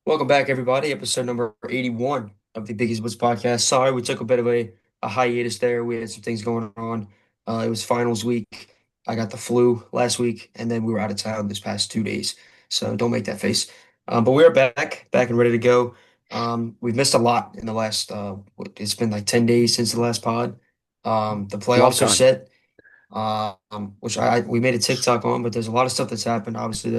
Welcome back, everybody. Episode number 81 of the Biggest Blitz podcast. Sorry, we took a bit of a hiatus there. We had some things going on. It was finals week. I got the flu last week, and then we were out of town this past 2 days. So don't make that face. But we're back and ready to go. We've missed a lot in the last, it's been like 10 days since the last pod. The Long playoffs are time. set, which we made a TikTok on, but there's a lot of stuff that's happened. Obviously,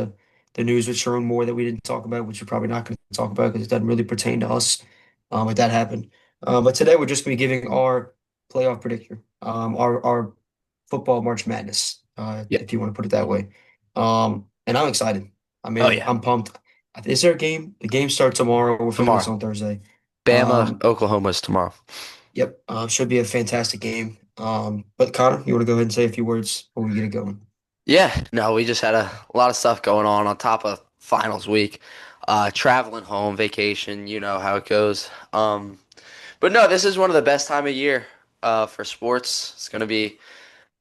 the news with Sharon Moore that we didn't talk about, which we're probably not going to talk about because it doesn't really pertain to us. If that happened, but today we're just going to be giving our playoff predictor, our football March Madness, Yeah. if you want to put it that way. And I'm excited. I mean, Oh I'm yeah. I'm pumped. Is there a game? The game starts tomorrow. We're filming this Tomorrow. on Thursday. Bama, Um, Oklahoma's tomorrow. yep, should be a fantastic game. But Connor, you want to go ahead and say a few words before we get it going? Yeah. No, we just had a lot of stuff going on top of finals week. Traveling home, vacation, you know how it goes. But no, this is one of the best time of year for sports. It's gonna be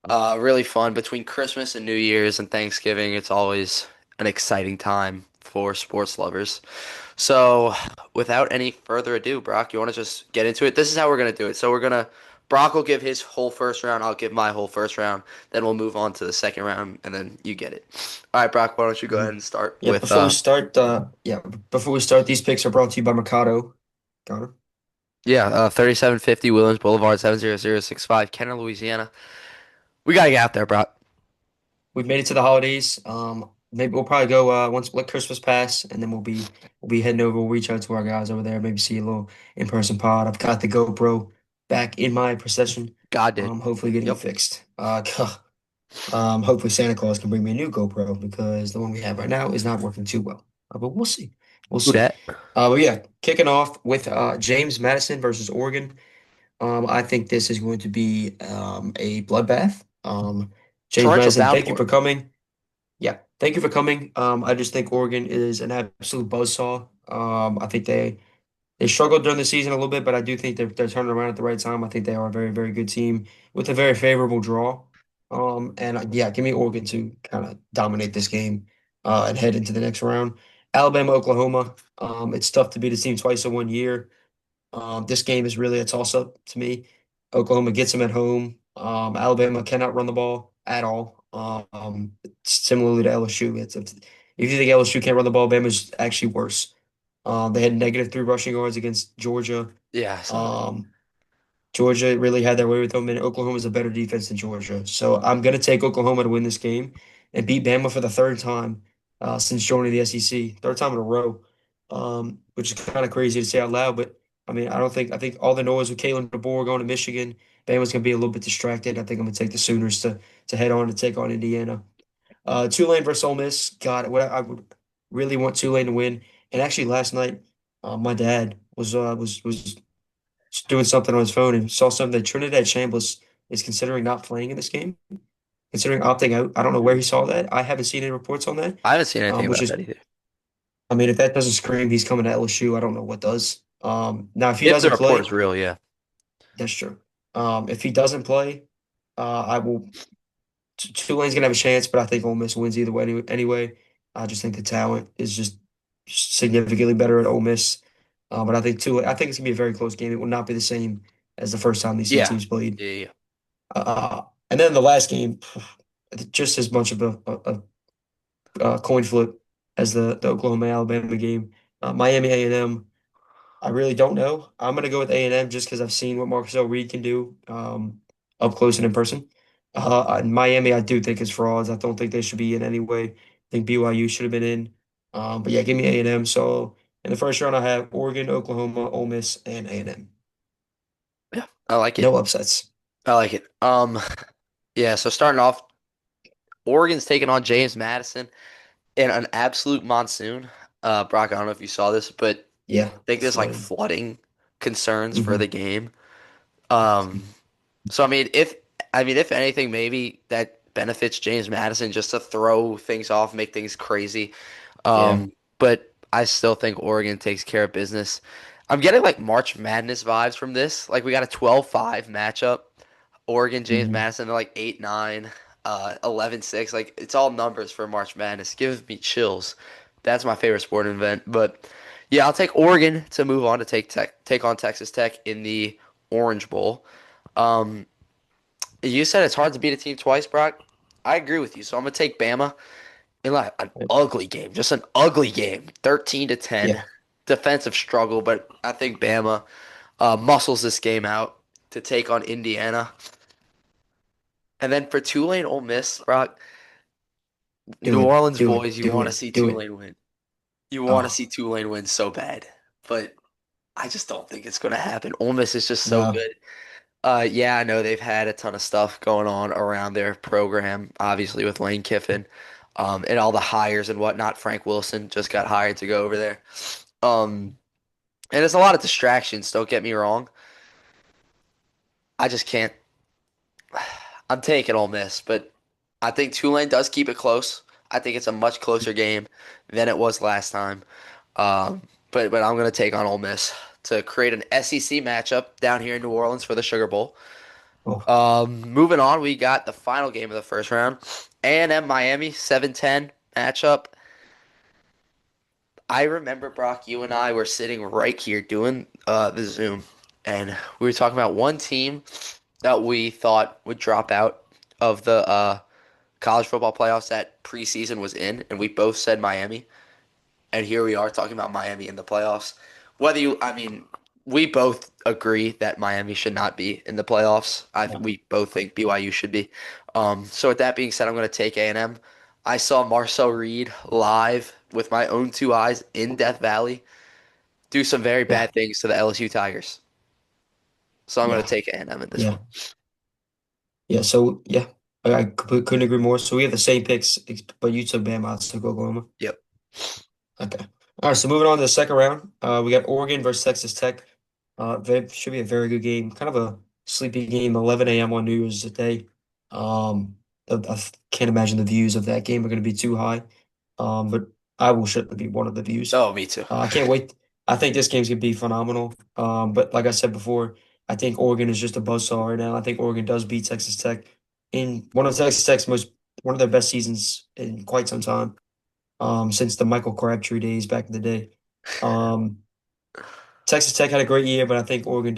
really fun between Christmas and New Year's and Thanksgiving. It's always an exciting time for sports lovers. So, without any further ado, Brock, you want to just get into it? This is how we're going to do it. Brock will give his whole first round. I'll give my whole first round. Then we'll move on to the second round, and then you get it. All right, Brock, why don't you go ahead Mhm. and start Yeah, with, before we start, these picks are brought to you by Mercado. Connor. 3750 Williams Boulevard, 70065, Kenner, Louisiana. We got to get out there, Brock. We've made it to the holidays. Maybe we'll probably go once let Christmas pass, and then we'll be heading over. We'll reach out to our guys over there, maybe see a little in-person pod. I've got the GoPro back in my possession. God did. Hopefully getting it Yep. fixed. Hopefully Santa Claus can bring me a new GoPro because the one we have right now is not working too well. But we'll see. We'll Who see. that? But yeah, kicking off with James Madison versus Oregon. I think this is going to be a bloodbath. James Torrential Madison, thank you downpour. for coming. Yeah, thank you for coming. I just think Oregon is an absolute buzzsaw. I think they struggled during the season a little bit, but I do think they're turning around at the right time. I think they are a very, very good team with a very favorable draw. Yeah, give me Oregon to kind of dominate this game and head into the next round. Alabama, Oklahoma. It's tough to beat a team twice in 1 year. This game is really a toss-up to me. Oklahoma gets them at home. Alabama cannot run the ball at all. Similarly to LSU, if you think LSU can't run the ball, Bama's actually worse. They had -3 rushing yards against Georgia. Yeah, I saw that. Um, Georgia really had their way with them, and Oklahoma's a better defense than Georgia. So I'm going to take Oklahoma to win this game and beat Bama for the third time since joining the SEC, third time in a row, which is kind of crazy to say out loud. But I mean, I think all the noise with Kalen DeBoer going to Michigan, Bama's going to be a little bit distracted. I think I'm going to take the Sooners to head on to take on Indiana. Tulane versus Ole Miss. God, what I would really want Tulane to win. And actually, last night, my dad was doing something on his phone and saw something that Trinidad Chambliss is considering not playing in this game, considering opting out. I don't know where he saw that. I haven't seen any reports on that. I haven't seen anything Which about is, that either. I mean, if that doesn't scream he's coming to LSU, I don't know what does. Now if he If the doesn't report play, is real, yeah. that's true. If he doesn't play, I will. Tulane's gonna have a chance, but I think Ole Miss wins either way. Anyway, I just think the talent is just significantly better at Ole Miss. But I think Tulane. I think it's gonna be a very close game. It will not be the same as the first time these two Yeah. teams played. Yeah, yeah. And then the last game, just as much of a coin flip as the Oklahoma Alabama game. Miami A&M. I really don't know. I'm gonna go with A&M just because I've seen what Marcus Reed can do up close and in person. And Miami, I do think is frauds. I don't think they should be in any way. I think BYU should have been in. But yeah, give me A&M. So in the first round, I have Oregon, Oklahoma, Ole Miss, and A&M. Yeah. I like it. No upsets. I like it. Yeah, so starting off, Oregon's taking on James Madison in an absolute monsoon. Brock, I don't know if you saw this, but I Yeah, think there's like flooded. flooding concerns for the Hmm. game. Um, so I mean, if anything, maybe that benefits James Madison just to throw things off, make things crazy. Yeah. But I still think Oregon takes care of business. I'm getting like March Madness vibes from this. Like we got a 12-5 matchup. Oregon, James Hmm. Madison, they're like 8-9, 11-6. Like it's all numbers for March Madness. Gives me chills. That's my favorite sporting event. But Yeah, I'll take Oregon to move on to take on Texas Tech in the Orange Bowl. Um, you said it's hard to beat a team twice, Brock. I agree with you. So I'm gonna take Bama in like an ugly game, just an ugly game, 13-10, Yeah, defensive struggle. But I think Bama muscles this game out to take on Indiana. And then for Tulane, Ole Miss, Brock, do New it, Orleans do it, boys, you do want to it, see do it. Tulane win. You want to Oh see Tulane win so bad, but I just don't think it's going to happen. Ole Miss is just so no, good. Yeah, I know they've had a ton of stuff going on around their program, obviously with Lane Kiffin, and all the hires and whatnot. Frank Wilson just got hired to go over there. And there's a lot of distractions, don't get me wrong. I just can't. I'm taking Ole Miss, but I think Tulane does keep it close. I think it's a much closer game than it was last time. But I'm gonna take on Ole Miss to create an SEC matchup down here in New Orleans for the Sugar Bowl. oh Moving on, we got the final game of the first round. A&M Miami 7-10 matchup. I remember, Brock, you and I were sitting right here doing the Zoom, and we were talking about one team that we thought would drop out of the college football playoffs that preseason was in, and we both said Miami. And here we are talking about Miami in the playoffs. I mean, we both agree that Miami should not be in the playoffs. yeah, We both think BYU should be. So with that being said, I'm going to take A&M. I saw Marcel Reed live with my own two eyes in Death Valley do some very yeah, bad things to the LSU Tigers. So I'm going to yeah, take A&M in this one. yeah, yeah. So yeah, couldn't agree more. So we have the same picks, but you took Bama, I took Oklahoma. Yep. Okay. All right. So moving on to the second round, we got Oregon versus Texas Tech. Should be a very good game. Kind of a sleepy game, 11 a.m. on New Year's Day. I can't imagine the views of that game are going to be too high. But I will certainly be one of the views. Oh, me too. I can't wait. I think this game's going to be phenomenal. But like I said before, I think Oregon is just a buzzsaw right now. I think Oregon does beat Texas Tech in one of their best seasons in quite some time, since the Michael Crabtree days back in the day. Um, Texas Tech had a great year, but I think Oregon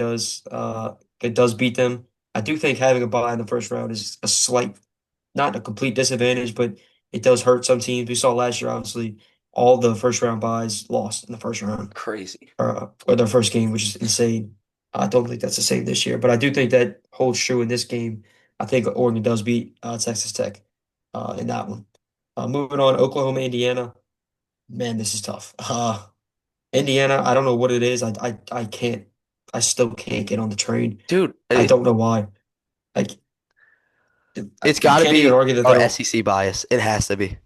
it does beat them. I do think having a bye in the first round is a slight, not a complete disadvantage, but it does hurt some teams. We saw last year, obviously, all the first round byes lost in the first round, Crazy. or their first game, which is insane. I don't think that's the same this year, but I do think that holds true in this game. I think Oregon does beat Texas Tech in that one. Moving on, Oklahoma, Indiana. Man, this is tough. Indiana, I don't know what it is. I can't. I still can't get on the train. Dude, I don't know why. Like it's you got to can't even be argue that they our don't SEC bias. It has to be.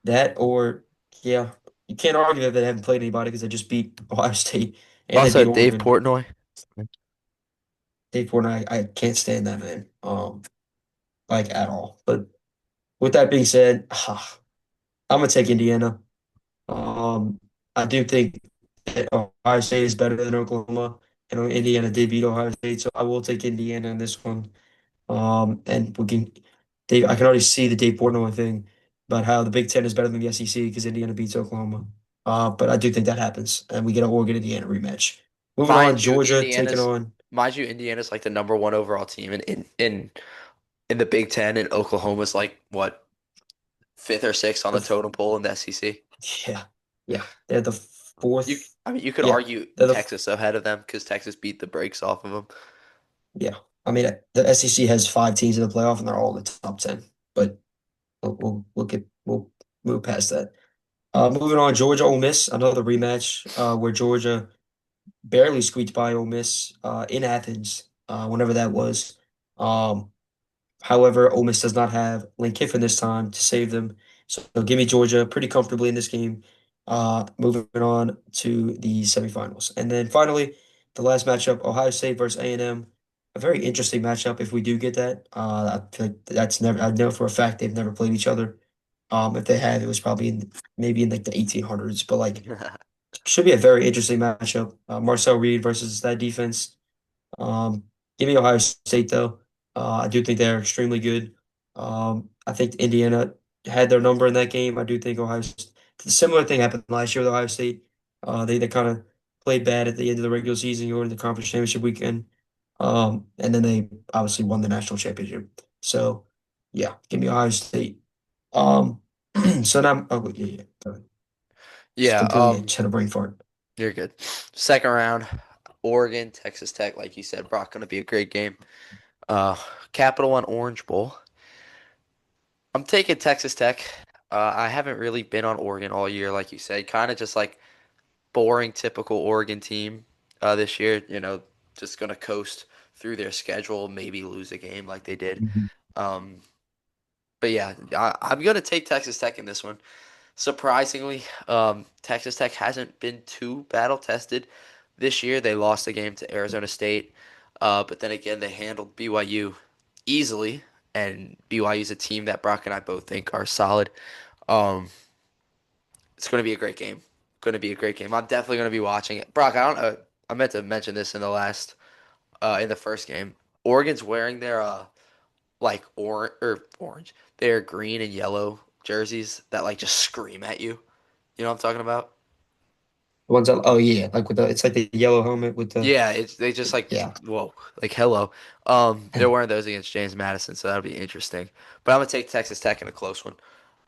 that or yeah, you can't argue that they haven't played anybody because they just beat Ohio State and they Also, beat Dave Oregon. Portnoy. Dave Portnoy, I can't stand that man. Like at all. But with that being said, I'm gonna take Indiana. Um, I do think that Ohio State is better than Oklahoma, and Indiana did beat Ohio State, so I will take Indiana in this one. And I can already see the Dave Portnoy thing about how the Big Ten is better than the SEC because Indiana beats Oklahoma. But I do think that happens, and we get an Oregon Indiana rematch. Moving on, Mind you, Georgia taking on, Indiana's like the number one overall team in the Big Ten, and Oklahoma's like what, fifth or sixth on the the totem pole in the SEC. yeah, yeah, they're the You, fourth. I mean, you could Yeah, argue they're Texas ahead of them because Texas beat the brakes off of them. yeah. I mean, the SEC has five teams in the playoff, and they're all in the top 10. But we'll move past that. Moving on, Georgia, Ole Miss, another rematch where Georgia barely squeaked by Ole Miss in Athens, whenever that was. Um, However, Ole Miss does not have Lane Kiffin this time to save them. So give me Georgia pretty comfortably in this game. Moving on to the semifinals. And then finally, the last matchup, Ohio State versus A&M. A very interesting matchup if we do get that. I feel like I know for a fact they've never played each other. If they had, it was probably maybe in like the 1800s, but like should be a very interesting matchup. Marcel Reed versus that defense. Give me Ohio State though. I do think they're extremely good. I think Indiana had their number in that game. I do think Ohio State, similar thing happened last year with Ohio State. They kind of played bad at the end of the regular season, going into the conference championship weekend. And then they obviously won the national championship. So yeah, give me Ohio State. Um, so now, oh yeah, yeah. Go ahead. Just Yeah, completely just had a brain fart. you're good. Second round, Oregon, Texas Tech, like you said, Brock, gonna be a great game. Uh, Capital One Orange Bowl. I'm taking Texas Tech. I haven't really been on Oregon all year, like you said. Kind of just like boring, typical Oregon team this year. Just gonna coast through their schedule, maybe lose a game like they did. Mhm. Um, but yeah, I'm gonna take Texas Tech in this one. Surprisingly, Texas Tech hasn't been too battle tested this year. They lost a game to Arizona State, but then again, they handled BYU easily, and BYU is a team that Brock and I both think are solid. Um, it's going to be a great game. Going to be a great game. I'm definitely going to be watching it. Brock, I don't know. I meant to mention this in the first game. Oregon's wearing their like orange, their green and yellow jerseys that like just scream at you. You know what I'm talking about? The ones that, oh yeah, like with it's like the yellow helmet with the, Yeah, it's they just like yeah. whoa, like hello. They're wearing those against James Madison, so that'll be interesting. But I'm gonna take Texas Tech in a close one.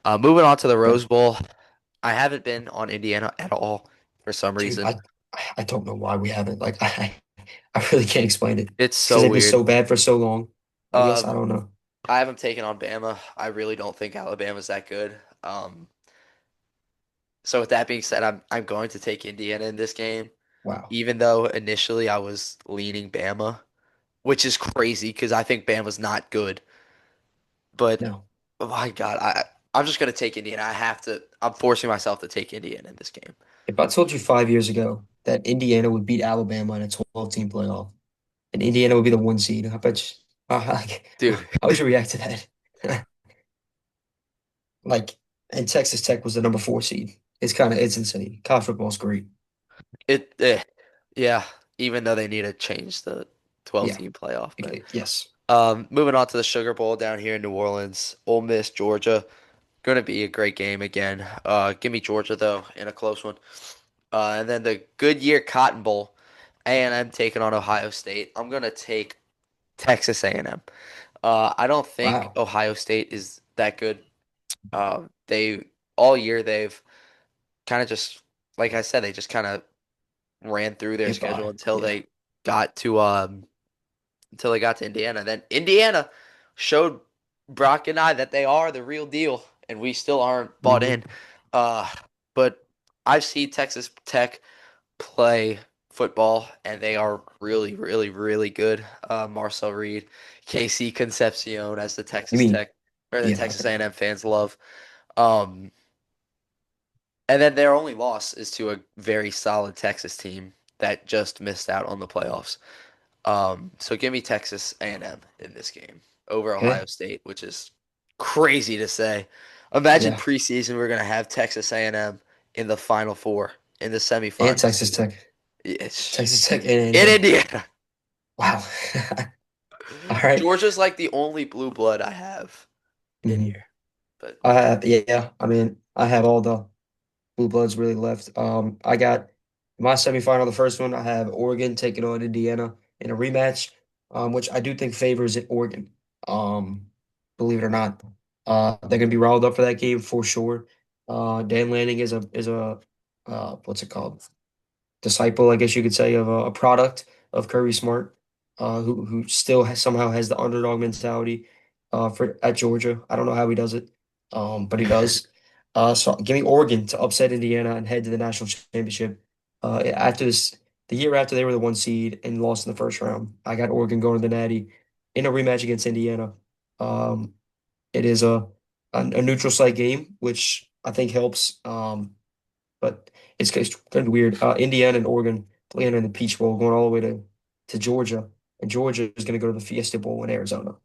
Moving on to the Okay. Rose Bowl. I haven't been on Indiana at all for some Dude, reason. I don't know why we haven't. Like I really can't explain it. It's It's because so they've been weird. so bad for so long. I guess I Um, don't know. I haven't taken on Bama. I really don't think Alabama's that good. So with that being said, I'm going to take Indiana in this game, Wow. even though initially I was leaning Bama, which is crazy because I think Bama's not good. But No. oh my God, I'm just gonna take Indiana. I have to. I'm forcing myself to take Indiana in this game, If I told you 5 years ago that Indiana would beat Alabama in a 12-team playoff and Indiana would be the one seed, I bet you, dude. how would you react to that? Like, and Texas Tech was the number 4 seed. It's insane. College football's great. It, yeah. Even though they need to change the 12 Yeah. team playoff, but Yes. moving on to the Sugar Bowl down here in New Orleans, Ole Miss, Georgia. Going to be a great game again. Give me Georgia though in a close one. And then the Goodyear Cotton Bowl, A&M taking on Ohio State. I'm gonna take Texas A&M. I don't think Wow. Ohio State is that good. They all year they've kind of just like I said, they just kind of ran through their Get schedule by. until Yeah. they got to Indiana. Then Indiana showed Brock and I that they are the real deal, and we still aren't bought Hmm. in. Uh, but I've seen Texas Tech play football, and they are really, really, really good. Marcel Reed, KC Concepcion, as the You Texas mean, Tech or the yeah, Texas okay. A&M fans love. Um, and then their only loss is to a very solid Texas team that just missed out on the playoffs. So give me Texas A&M in this game over Ohio Okay. State, which is crazy to say. Imagine Yeah. preseason we're gonna have Texas A&M in the Final Four in the And semifinals. Texas Tech. It's Texas Tech and in A&M. Indiana. Wow. All right. Georgia's like the only blue blood I have in Hmm. here. But I have, yeah, I mean, I have all the Blue Bloods really left. I got my semifinal, the first one. I have Oregon taking on Indiana in a rematch, which I do think favors it Oregon. Um, Believe it or not, they're gonna be riled up for that game for sure. Dan Lanning is a what's it called? Disciple, I guess you could say, of a product of Kirby Smart, who still somehow has the underdog mentality for at Georgia. I don't know how he does it, but he does. So give me Oregon to upset Indiana and head to the national championship. After this, the year after they were the 1 seed and lost in the first round, I got Oregon going to the Natty in a rematch against Indiana. Um, it is a neutral site game, which I think helps. But it's kind of weird. Indiana and Oregon playing in the Peach Bowl, going all the way to Georgia, and Georgia is going to go to the Fiesta Bowl in Arizona.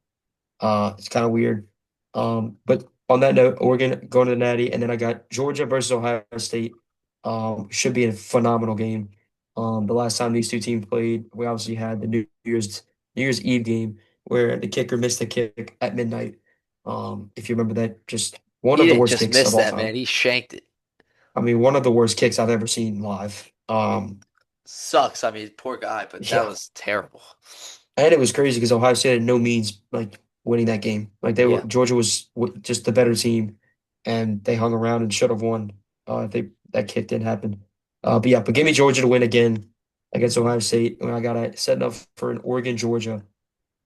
It's kind of weird. But on that note, Oregon going to the Natty, and then I got Georgia versus Ohio State. Should be a phenomenal game. The last time these two teams played, we obviously had the New Year's Eve game where the kicker missed a kick at midnight. If you remember that, just one he of the didn't worst just kicks miss of all that, man. time. He shanked it. I mean, one of the worst kicks I've ever seen live. Sucks. I mean, poor guy, but that Yeah. was terrible. And it was crazy because Ohio State had no means like winning that game. Like they were Yeah, Georgia was just the better team, and they hung around and should have won. If they that kick didn't happen. But yeah, but give me Georgia to win again against Ohio State. When I got it set up for an Oregon Georgia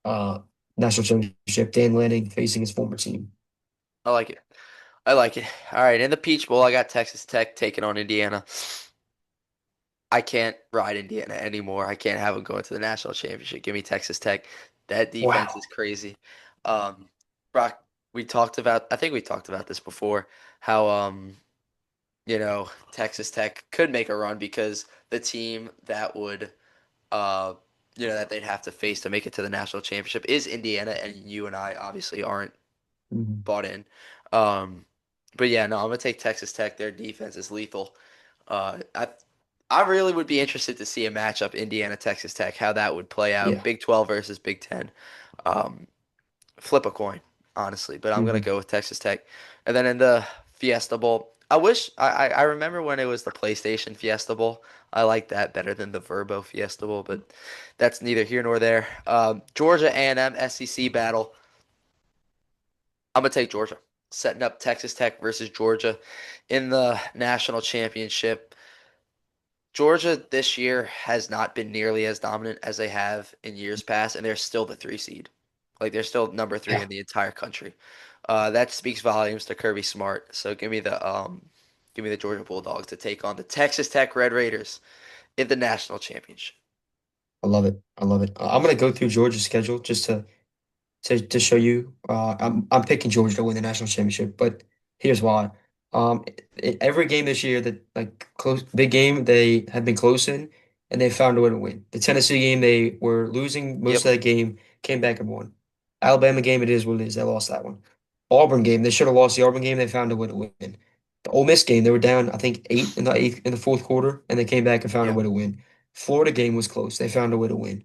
uh national championship. Dan Lanning facing his former team. I like it. I like it. All right, in the Peach Bowl, I got Texas Tech taking on Indiana. I can't ride Indiana anymore. I can't have them going to the national championship. Give me Texas Tech. That defense is Wow. crazy. Um, Brock, I think we talked about this before, how Texas Tech could make a run because the team that would uh, that they'd have to face to make it to the national championship is Indiana, and you and I obviously aren't Mhm. bought in. Um, but yeah, no, I'm gonna take Texas Tech. Their defense is lethal. I really would be interested to see a matchup Indiana Texas Tech, how that would play out. Yeah. Big 12 versus Big 10. Um, Flip a coin, honestly, but I'm gonna Mhm. go with Texas Tech. And then in the Fiesta Bowl, I remember when it was the PlayStation Fiesta Bowl. I like that better than the Verbo Fiesta Bowl, but that's neither here nor there. Georgia A&M SEC battle. I'm gonna take Georgia, setting up Texas Tech versus Georgia in the national championship. Georgia this year has not been nearly as dominant as they have in years past, and they're still the 3 seed. Like they're still number 3 Yeah. in the entire country. That speaks volumes to Kirby Smart. So give me the Georgia Bulldogs to take on the Texas Tech Red Raiders in the national championship. I love it. I love it. I'm gonna go through Georgia's schedule just to show you. I'm picking Georgia to win the national championship, but here's why. Every game this year that like close big game they have been close in, and they found a way to win. The Tennessee game they were losing most Yep. of that game, came back and won. Alabama game it is what it is. They lost that one. Auburn game they should have lost the Auburn game. They found a way to win. The Ole Miss game they were down I think eight in the fourth quarter, and they came back and found a Yeah. way to win. Florida game was close. They found a way to win.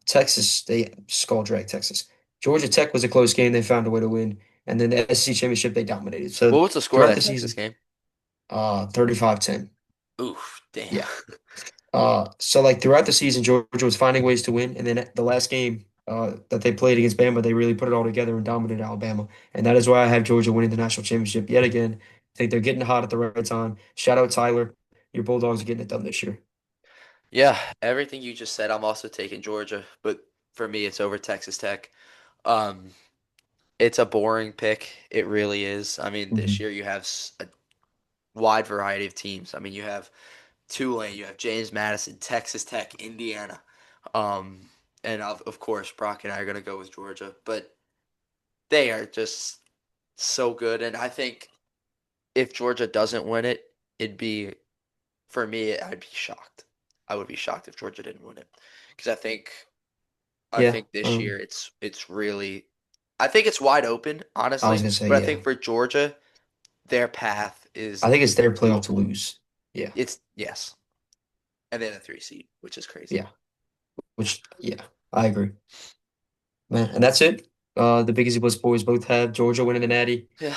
Texas, they skull drag Texas. Georgia Tech was a close game. They found a way to win. And then the SEC championship, they dominated. What So was the score of throughout that the Texas season, game? 35-10. Oof, damn. Yeah. So like throughout the season, Georgia was finding ways to win. And then at the last game that they played against Bama, they really put it all together and dominated Alabama. And that is why I have Georgia winning the national championship yet again. I think they're getting hot at the right time. Shout out Tyler. Your Bulldogs are getting it done this year. Yeah, everything you just said, I'm also taking Georgia, but for me, it's over Texas Tech. Um, it's a boring pick. It really is. I mean, this Mhm. year you have a wide variety of teams. I mean, you have Tulane, you have James Madison, Texas Tech, Indiana. Um, and of course, Brock and I are going to go with Georgia, but they are just so good. And I think if Georgia doesn't win it, it'd be, for me, I'd be shocked. I would be shocked if Georgia didn't win it because I Yeah. think this year it's really, I think it's wide open, I was honestly. gonna say, But I yeah. think for Georgia, their path is I think it's their playoff to doable. lose. Yeah. It's yes, and then a 3 seed, which is crazy. Yeah. Which, yeah, I agree. Man, and that's it. The Big Easy Blitz boys both have Georgia winning the Natty. Yeah.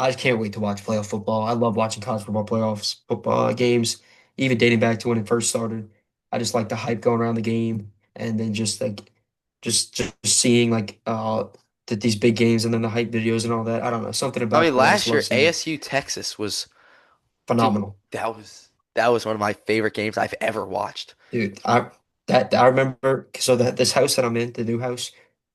I can't wait to watch playoff football. I love watching college football playoffs, football games, even dating back to when it first started. I just like the hype going around the game, and then just like, just seeing like these big games, and then the hype videos and all that. I don't know, something I about mean, it. I just last love year seeing. ASU Texas was, dude, Phenomenal. that was one of my favorite games I've ever watched. Dude, I remember so that this house that I'm in, the new house,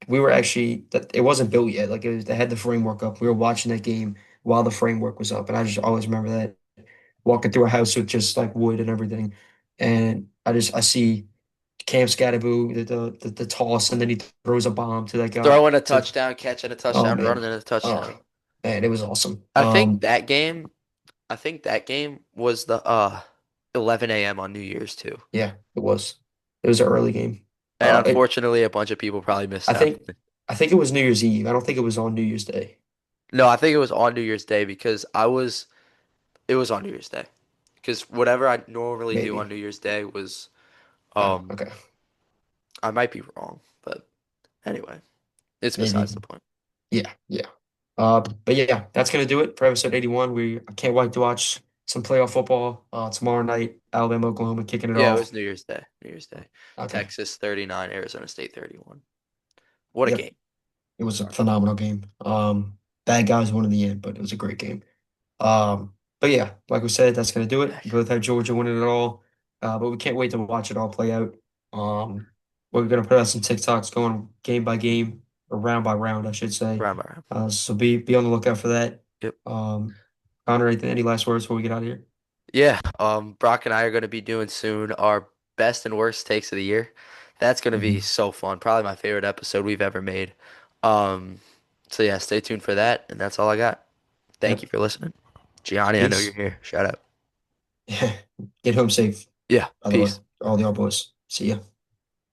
we were actually that it wasn't built yet. Like it was, they had the framework up. We were watching that game while the framework was up, and I just always remember that walking through a house with just like wood and everything, and I see Cam Scatterbo the toss, and then he throws a bomb to that guy Throwing a to touchdown, catching a oh touchdown, running man, in a touchdown. oh man, it was awesome. I think that game, I think that game was the 11 a.m. on New Year's too. Yeah, it was an early game. And It unfortunately, a bunch of people probably missed I out. think I think it was New Year's Eve. I don't think it was on New Year's Day. No, I think it was on New Year's Day because it was on New Year's Day. Because whatever I normally do on Maybe. New Year's Day was, Oh, um, okay. I might be wrong, but anyway, it's besides Maybe. the point. Yeah, yeah. But yeah, that's gonna do it for episode 81. I can't wait to watch some playoff football tomorrow night. Alabama, Oklahoma kicking it Yeah, it off. was New Year's Day. New Year's Day. Okay. Texas 39, Arizona State 31. What a Yep. game. It was a Sorry. phenomenal game. Bad guys won in the end, but it was a great game. But yeah, like we said, that's gonna do it. We Heck. both have Georgia winning it all. But we can't wait to watch it all play out. Um, we're gonna put out some TikToks going game by game or round by round, I should say. Round by round. So be on the lookout for that. Yep. Um, Connor, any last words before we get out of here? Yeah, Brock and I are going to be doing soon our best and worst takes of the year. That's going to be Mhm. so fun. Probably my favorite episode we've ever made. Um, so yeah, stay tuned for that. And that's all I got. Thank you Yep. for listening. Gianni, I know you're Peace. here. Shout out. Get home safe, Yeah, by the way. peace. All the all boys. See ya.